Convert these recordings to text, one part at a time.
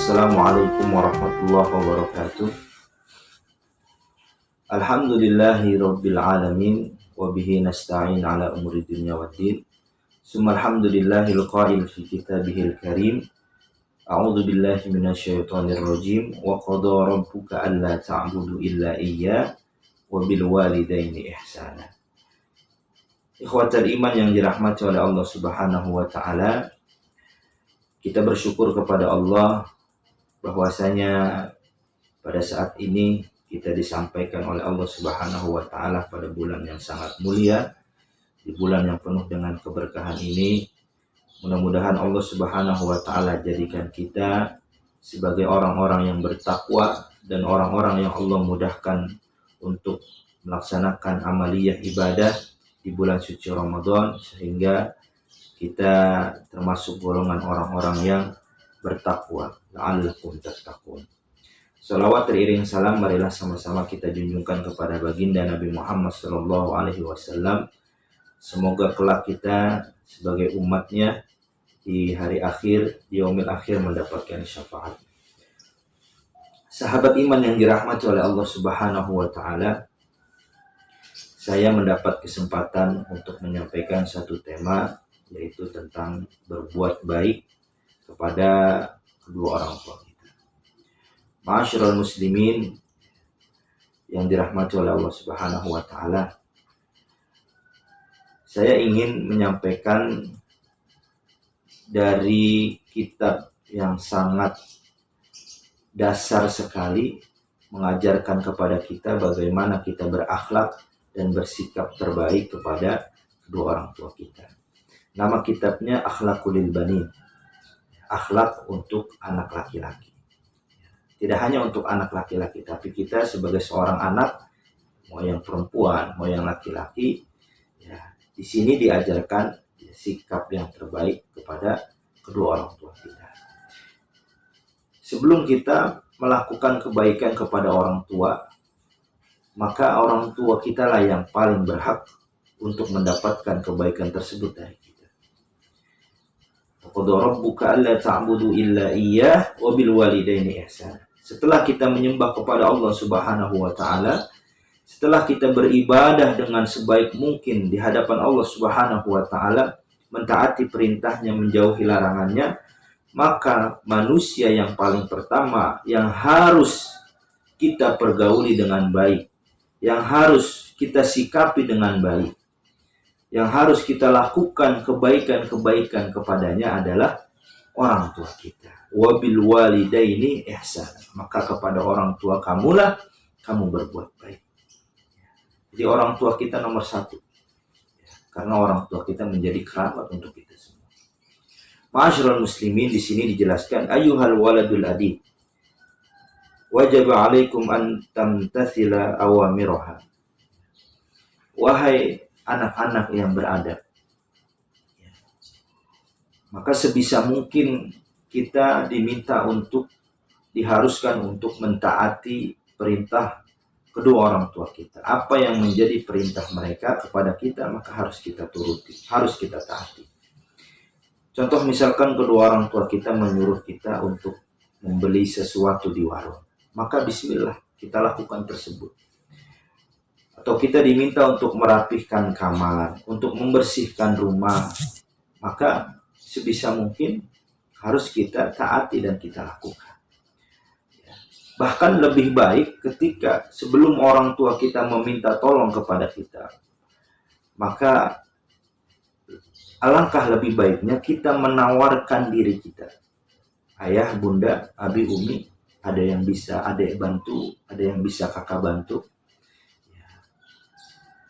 Assalamualaikum warahmatullahi wabarakatuh. Alhamdulillahi rabbil alamin wa bihi nasta'in ala umuri dunya waddin. Summa alhamdulillahil qail fi kitabihil karim. A'udzu billahi minasyaitonir rajim wa qada rabbuka alla ta'budu illa iyyah wa bil walidaini ihsana. Ikhwatal iman yang dirahmati oleh Allah Subhanahu wa taala, kita bersyukur kepada Allah bahwasanya pada saat ini kita disampaikan oleh Allah Subhanahu wa taala pada bulan yang sangat mulia, di bulan yang penuh dengan keberkahan ini. Mudah-mudahan Allah Subhanahu wa taala jadikan kita sebagai orang-orang yang bertakwa dan orang-orang yang Allah mudahkan untuk melaksanakan amaliyah ibadah di bulan suci Ramadan, sehingga kita termasuk golongan orang-orang yang bertakwa. La'allakum tattaqun. Salawat teriring salam marilah sama-sama kita junjungkan kepada baginda Nabi Muhammad SAW. Semoga kelak kita sebagai umatnya di hari akhir, di yaumil akhir, mendapatkan syafaat. Sahabat iman yang dirahmati oleh Allah Subhanahu wa taala, saya mendapat kesempatan untuk menyampaikan satu tema, yaitu tentang berbuat baik kepada kedua orang tua kita. Ma'asyiral muslimin yang dirahmati oleh Allah Subhanahu wa taala, saya ingin menyampaikan dari kitab yang sangat dasar sekali, mengajarkan kepada kita bagaimana kita berakhlak dan bersikap terbaik kepada kedua orang tua kita. Nama kitabnya Akhlaqul Banin, akhlak untuk anak laki-laki. Tidak hanya untuk anak laki-laki, tapi kita sebagai seorang anak, mau yang perempuan, mau yang laki-laki, ya, di sini diajarkan sikap yang terbaik kepada kedua orang tua kita. Sebelum kita melakukan kebaikan kepada orang tua, maka orang tua kita lah yang paling berhak untuk mendapatkan kebaikan tersebut dari kita. Qad rabbuka alla ta'budu illa iyyah wa bil walidaini ihsana. Setelah kita menyembah kepada Allah Subhanahu wa taala, setelah kita beribadah dengan sebaik mungkin di hadapan Allah Subhanahu wa taala, mentaati perintahnya, menjauhi larangannya, maka manusia yang paling pertama yang harus kita pergauli dengan baik, yang harus kita sikapi dengan baik, yang harus kita lakukan kebaikan-kebaikan kepadanya adalah orang tua kita. Wabil walidaini ihsan. Maka kepada orang tua kamulah kamu berbuat baik. Jadi orang tua kita nomor satu. Karena orang tua kita menjadi kerabat untuk kita semua. Ma'asyiral muslimin, di sini dijelaskan ayyuhal waladul adib, wajib alaikum an tamtathila awamiraha. Wahai anak-anak yang beradab, maka sebisa mungkin kita diminta untuk diharuskan untuk mentaati perintah kedua orang tua kita. Apa yang menjadi perintah mereka kepada kita, maka harus kita turuti, harus kita taati. Contoh misalkan kedua orang tua kita menyuruh kita untuk membeli sesuatu di warung, maka bismillah kita lakukan tersebut. Atau kita diminta untuk merapihkan kamar, untuk membersihkan rumah, maka sebisa mungkin harus kita taati dan kita lakukan. Bahkan lebih baik ketika sebelum orang tua kita meminta tolong kepada kita, maka alangkah lebih baiknya kita menawarkan diri kita. Ayah, bunda, abi, umi, ada yang bisa adik bantu, ada yang bisa kakak bantu.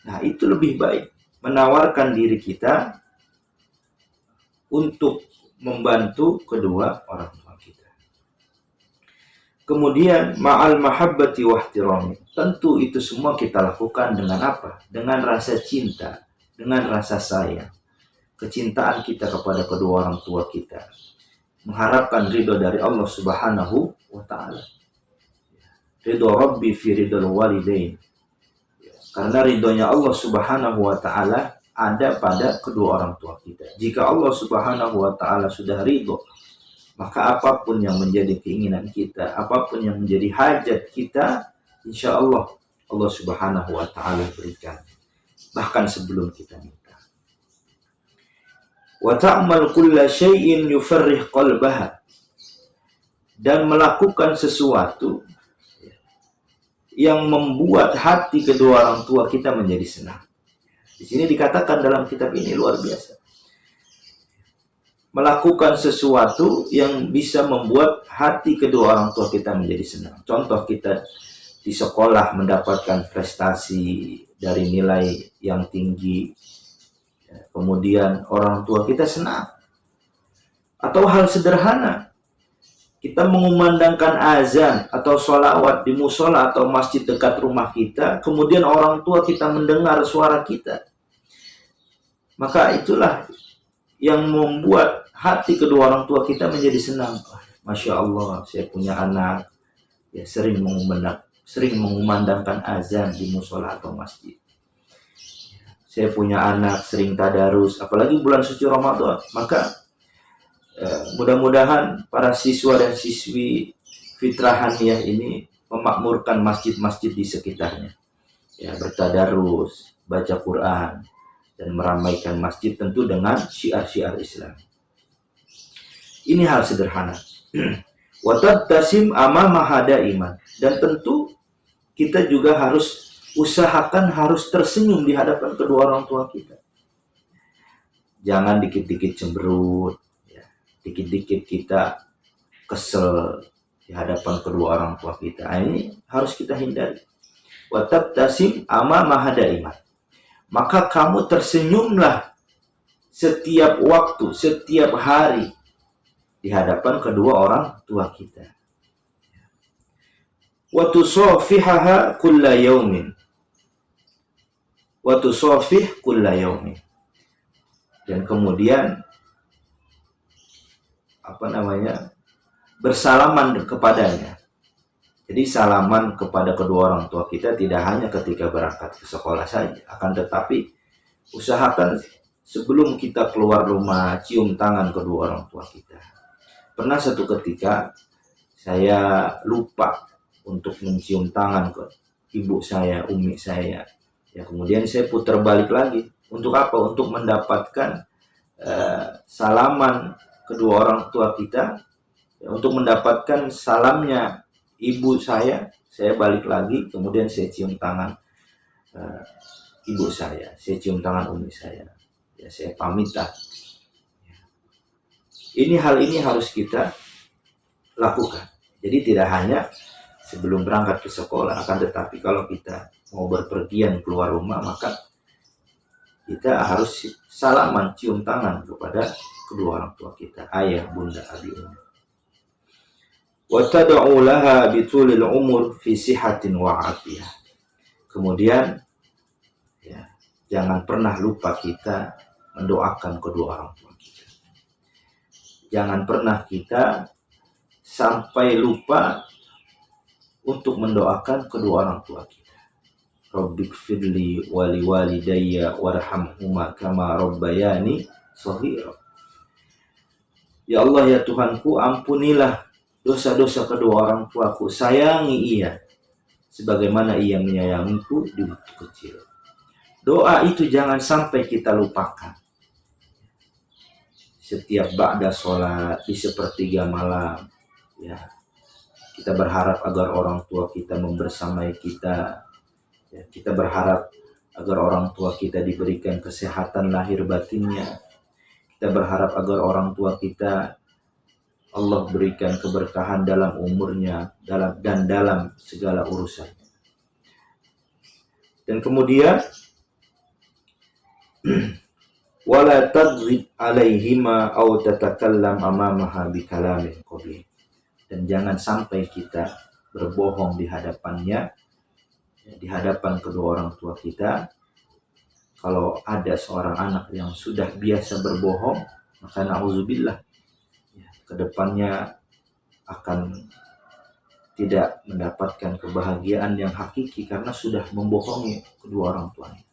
Nah, itu lebih baik, menawarkan diri kita untuk membantu kedua orang tua kita. Kemudian ma'al mahabbati wahtirami. Tentu itu semua kita lakukan dengan apa? Dengan rasa cinta, dengan rasa sayang. Kecintaan kita kepada kedua orang tua kita, mengharapkan ridho dari Allah Subhanahu wa taala. Ridho Rabbi fi ridhol walidain. Karena ridhonya Allah Subhanahu wa taala ada pada kedua orang tua kita. Jika Allah Subhanahu wa taala sudah ridho Maka apapun yang menjadi keinginan kita, apapun yang menjadi hajat kita, insya Allah Allah Subhanahu wa Ta'ala berikan, bahkan sebelum kita minta. Wa ta'mal kulla syai'in yufarrih qalbaha, dan melakukan sesuatu yang membuat hati kedua orang tua kita menjadi senang. Di sini dikatakan dalam kitab ini luar biasa. Melakukan sesuatu yang bisa membuat hati kedua orang tua kita menjadi senang. Contoh, kita di sekolah mendapatkan prestasi dari nilai yang tinggi, kemudian orang tua kita senang. Atau hal sederhana, kita mengumandangkan azan atau sholawat di musola atau masjid dekat rumah kita, kemudian orang tua kita mendengar suara kita. Maka itulah yang membuat hati kedua orang tua kita menjadi senang. Masya Allah, saya punya anak ya sering mengumandangkan azan di musola atau masjid. Saya punya anak sering tadarus, apalagi bulan suci Ramadan. Maka mudah-mudahan para siswa dan siswi Fitrahaniyah ini memakmurkan masjid-masjid di sekitarnya. Ya, bertadarus, baca Quran, dan meramaikan masjid tentu dengan syiar-syiar Islam. Ini hal sederhana. Wa tabtasim amama hada iman, dan tentu kita juga harus usahakan harus tersenyum di hadapan kedua orang tua kita. Jangan dikit-dikit cemberut, ya. Dikit-dikit kita kesel di hadapan kedua orang tua kita. Ini harus kita hindari. Wa tabtasim amama hada iman. Maka kamu tersenyumlah setiap waktu, setiap hari di hadapan kedua orang tua kita. Wa tusafihaha kulla yaumin. Wa tusafih kulla yaumin. Dan kemudian bersalaman kepadanya. Jadi salaman kepada kedua orang tua kita tidak hanya ketika berangkat ke sekolah saja, akan tetapi usahakan sebelum kita keluar rumah cium tangan kedua orang tua kita. Pernah satu ketika saya lupa untuk mencium tangan ke ibu saya, umi saya. Ya, kemudian saya putar balik lagi. Untuk apa? Untuk mendapatkan salaman kedua orang tua kita. Ya, untuk mendapatkan salamnya ibu saya balik lagi, kemudian saya cium tangan ibu saya cium tangan umi saya. Ya, saya pamit lah. Hal ini harus kita lakukan. Jadi tidak hanya sebelum berangkat ke sekolah, akan tetapi kalau kita mau berpergian keluar rumah, maka kita harus salaman, cium tangan kepada kedua orang tua kita, ayah, bunda, abi, umi. Wa tad'u laha bitulil umur fi sihatin wa afiyah. Kemudian ya, jangan pernah lupa kita mendoakan kedua orang tua kita. Jangan pernah kita sampai lupa untuk mendoakan kedua orang tua kita. Rabbighfirli wa liwalidayya warhamhuma kama rabbayani shaghira. Ya Allah, ya Tuhanku, ampunilah dosa-dosa kedua orang tuaku, sayangi ia sebagaimana ia menyayangiku di waktu kecil. Doa itu jangan sampai kita lupakan. Setiap ba'da sholat, di sepertiga malam, ya, kita berharap agar orang tua kita membersamai kita. Ya, kita berharap agar orang tua kita diberikan kesehatan lahir batinnya. Kita berharap agar orang tua kita Allah berikan keberkahan dalam umurnya dan dalam segala urusannya. Dan kemudian wala tadrib alaihima aw tatakallam amamaha bikalamin qabih. Dan jangan sampai kita berbohong di hadapannya, di hadapan kedua orang tua kita. Kalau ada seorang anak yang sudah biasa berbohong, maka na'udzubillah, kedepannya akan tidak mendapatkan kebahagiaan yang hakiki karena sudah membohongi kedua orang tuanya.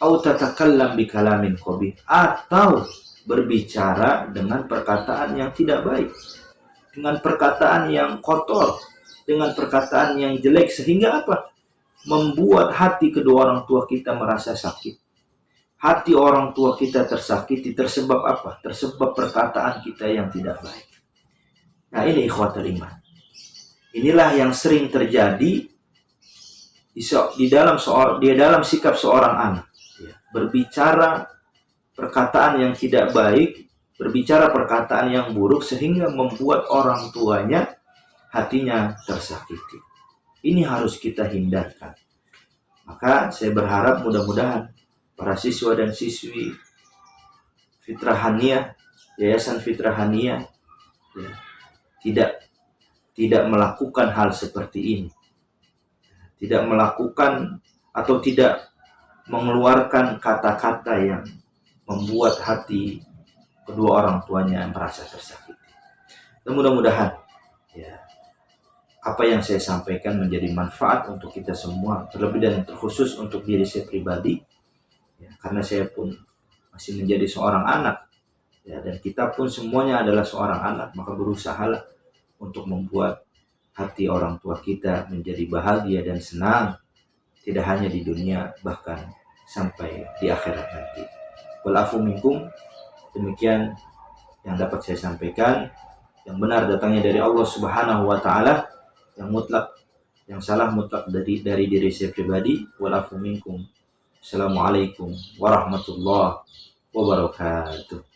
Au tatakallam bikalamin qabih, atau berbicara dengan perkataan yang tidak baik, dengan perkataan yang kotor, dengan perkataan yang jelek, sehingga apa? Membuat hati kedua orang tua kita merasa sakit. Hati orang tua kita tersakiti tersebab apa? Tersebab perkataan kita yang tidak baik. Nah, ini ikhwatul iman. Inilah yang sering terjadi di dalam sikap seorang anak. Berbicara perkataan yang tidak baik, berbicara perkataan yang buruk, sehingga membuat orang tuanya hatinya tersakiti. Ini harus kita hindarkan. Maka saya berharap mudah-mudahan para siswa dan siswi Fitrah Haniyah, Yayasan Fitrah Haniyah, tidak melakukan hal seperti ini. Tidak melakukan atau tidak mengeluarkan kata-kata yang membuat hati kedua orang tuanya merasa tersakiti. Dan mudah-mudahan apa yang saya sampaikan menjadi manfaat untuk kita semua, terlebih dan terkhusus untuk diri saya pribadi, karena saya pun masih menjadi seorang anak, dan kita pun semuanya adalah seorang anak, maka berusahalah untuk membuat hati orang tua kita menjadi bahagia dan senang, tidak hanya di dunia, bahkan sampai di akhirat nanti. Wal afu minkum, demikian yang dapat saya sampaikan. Yang benar datangnya dari Allah Subhanahu wa taala, yang mutlak, yang salah mutlak dari diri saya pribadi. Wal afu minkum. Assalamualaikum warahmatullahi wabarakatuh.